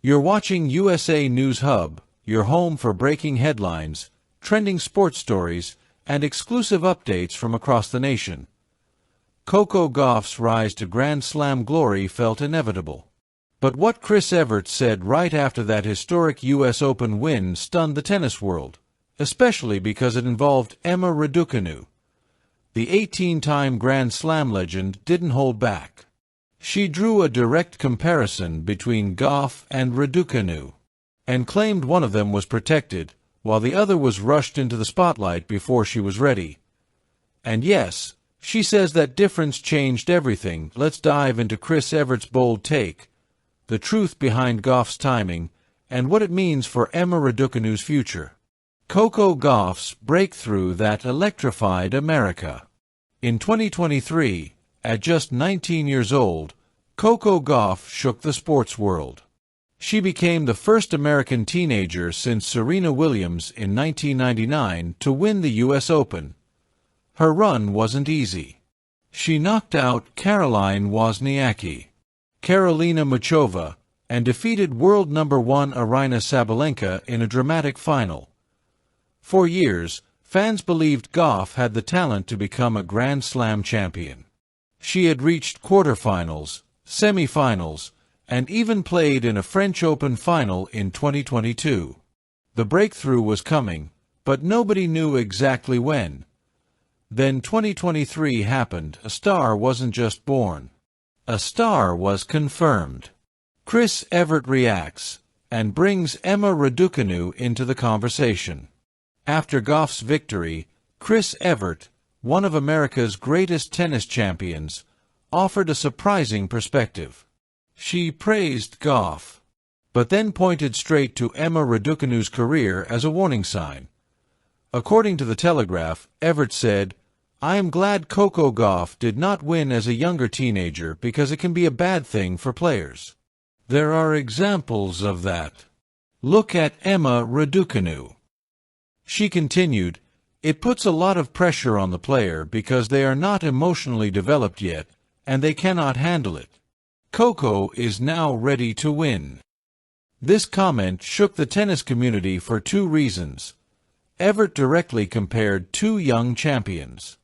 You're watching USA News Hub, your home for breaking headlines, trending sports stories, and exclusive updates from across the nation. Coco Gauff's rise to Grand Slam glory felt inevitable. But what Chris Evert said right after that historic U.S. Open win stunned the tennis world, especially because it involved Emma Raducanu. The 18-time Grand Slam legend didn't hold back. She drew a direct comparison between Gauff and Raducanu, and claimed one of them was protected, while the other was rushed into the spotlight before she was ready. And yes, she says that difference changed everything. Let's dive into Chris Evert's bold take, the truth behind Gauff's timing, and what it means for Emma Raducanu's future. Coco Gauff's breakthrough that electrified America. In 2023, at just 19 years old, Coco Gauff shook the sports world. She became the first American teenager since Serena Williams in 1999 to win the U.S. Open. Her run wasn't easy. She knocked out Caroline Wozniacki, Karolina Muchova, and defeated world number 1 Aryna Sabalenka in a dramatic final. For years, fans believed Gauff had the talent to become a Grand Slam champion. She had reached quarterfinals, semifinals, and even played in a French Open final in 2022. The breakthrough was coming, but nobody knew exactly when. Then 2023 happened. A star wasn't just born. A star was confirmed. Chris Evert reacts, and brings Emma Raducanu into the conversation. After Gauff's victory, Chris Evert, one of America's greatest tennis champions, offered a surprising perspective. She praised Gauff, but then pointed straight to Emma Raducanu's career as a warning sign. According to The Telegraph, Evert said, "I am glad Coco Gauff did not win as a younger teenager because it can be a bad thing for players. There are examples of that. Look at Emma Raducanu." She continued, "It puts a lot of pressure on the player because they are not emotionally developed yet, and they cannot handle it. Coco is now ready to win." This comment shook the tennis community for two reasons. Evert directly compared two young champions.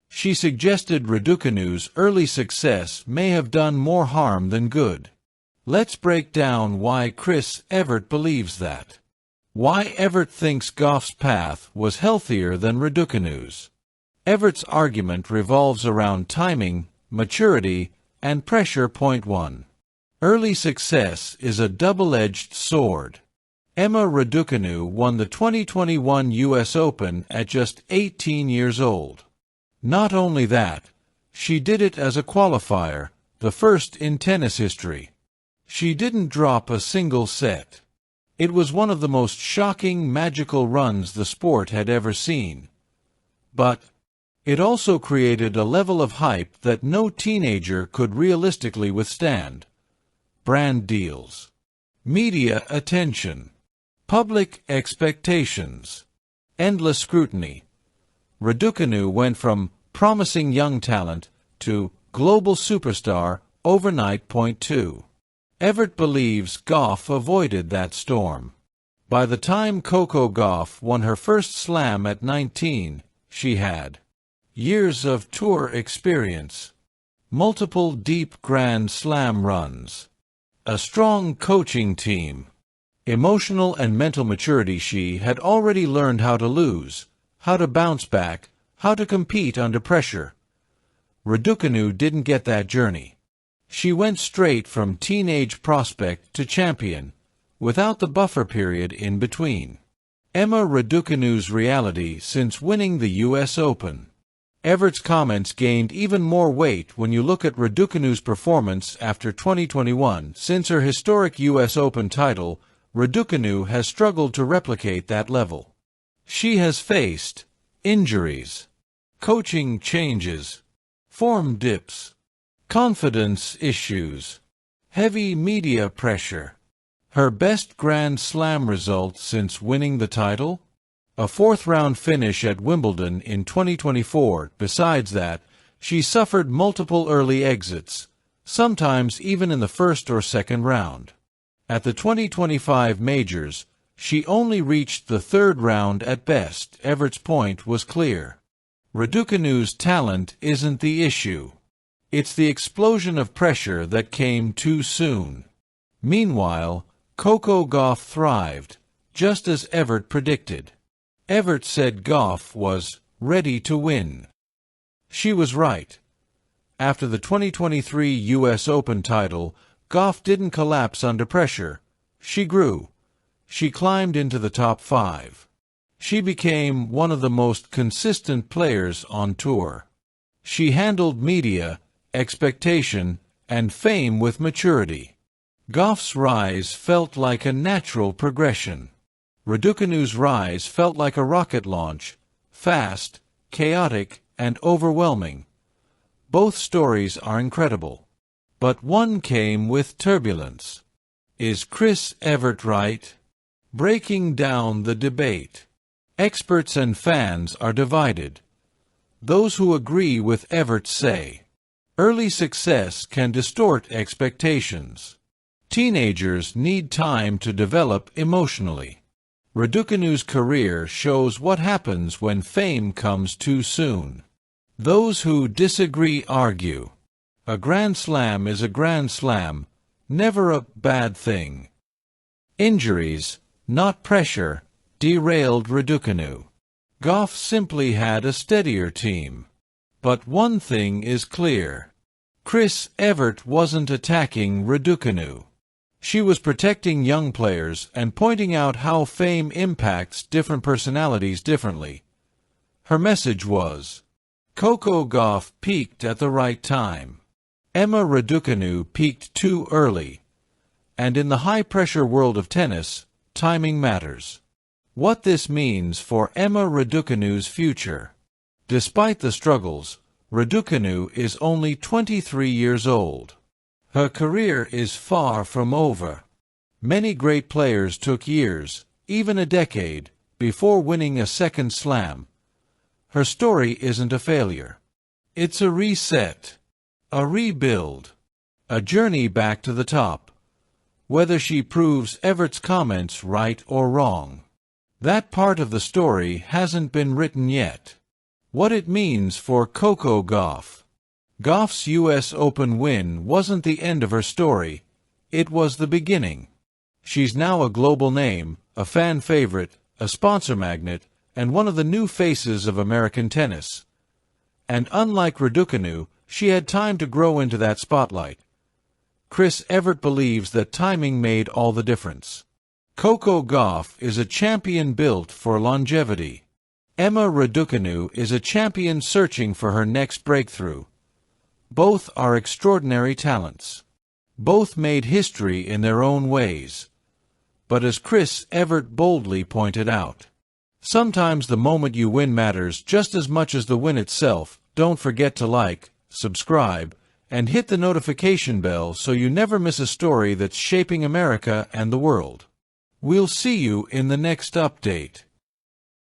She suggested Raducanu's early success may have done more harm than good. Let's break down why Chris Evert believes that. Why Evert thinks Gauff's path was healthier than Raducanu's. Evert's argument revolves around timing, maturity, and pressure. Point 1. Early success is a double-edged sword. Emma Raducanu won the 2021 U.S. Open at just 18 years old. Not only that, she did it as a qualifier, the first in tennis history. She didn't drop a single set. It was one of the most shocking, magical runs the sport had ever seen. But it also created a level of hype that no teenager could realistically withstand. Brand deals, media attention, public expectations, endless scrutiny. Raducanu went from promising young talent to global superstar overnight. Point 2. Evert believes Gauff avoided that storm. By the time Coco Gauff won her first slam at 19, she had years of tour experience, multiple deep Grand Slam runs, a strong coaching team, emotional and mental maturity. She had already learned how to lose, how to bounce back, how to compete under pressure. Raducanu didn't get that journey. She went straight from teenage prospect to champion, without the buffer period in between. Emma Raducanu's reality since winning the U.S. Open. Evert's comments gained even more weight when you look at Raducanu's performance after 2021. Since her historic U.S. Open title, Raducanu has struggled to replicate that level. She has faced injuries, coaching changes, form dips, confidence issues, heavy media pressure. Her best Grand Slam result since winning the title? A fourth-round finish at Wimbledon in 2024. Besides that, she suffered multiple early exits, sometimes even in the first or second round. At the 2025 majors, she only reached the third round at best. Evert's point was clear. Raducanu's talent isn't the issue. It's the explosion of pressure that came too soon. Meanwhile, Coco Gauff thrived, just as Evert predicted. Evert said Gauff was ready to win. She was right. After the 2023 U.S. Open title, Gauff didn't collapse under pressure. She grew. She climbed into the top 5. She became one of the most consistent players on tour. She handled media, expectation, and fame with maturity. Gauff's rise felt like a natural progression. Raducanu's rise felt like a rocket launch, fast, chaotic, and overwhelming. Both stories are incredible. But one came with turbulence. Is Chris Evert right? Breaking down the debate. Experts and fans are divided. Those who agree with Evert say, early success can distort expectations. Teenagers need time to develop emotionally. Raducanu's career shows what happens when fame comes too soon. Those who disagree argue. A Grand Slam is a Grand Slam, never a bad thing. Injuries, not pressure, derailed Raducanu. Gauff simply had a steadier team. But one thing is clear. Chris Evert wasn't attacking Raducanu. She was protecting young players and pointing out how fame impacts different personalities differently. Her message was, Coco Gauff peaked at the right time. Emma Raducanu peaked too early. And in the high-pressure world of tennis, timing matters. What this means for Emma Raducanu's future. Despite the struggles, Raducanu is only 23 years old. Her career is far from over. Many great players took years, even a decade, before winning a second slam. Her story isn't a failure. It's a reset, a rebuild, a journey back to the top. Whether she proves Evert's comments right or wrong, that part of the story hasn't been written yet. What it means for Coco Gauff. Gauff's U.S. Open win wasn't the end of her story, it was the beginning. She's now a global name, a fan favorite, a sponsor magnet, and one of the new faces of American tennis. And unlike Raducanu, she had time to grow into that spotlight. Chris Evert believes that timing made all the difference. Coco Gauff is a champion built for longevity. Emma Raducanu is a champion searching for her next breakthrough. Both are extraordinary talents. Both made history in their own ways. But as Chris Evert boldly pointed out, sometimes the moment you win matters just as much as the win itself. Don't forget to like, subscribe, and hit the notification bell so you never miss a story that's shaping America and the world. We'll see you in the next update.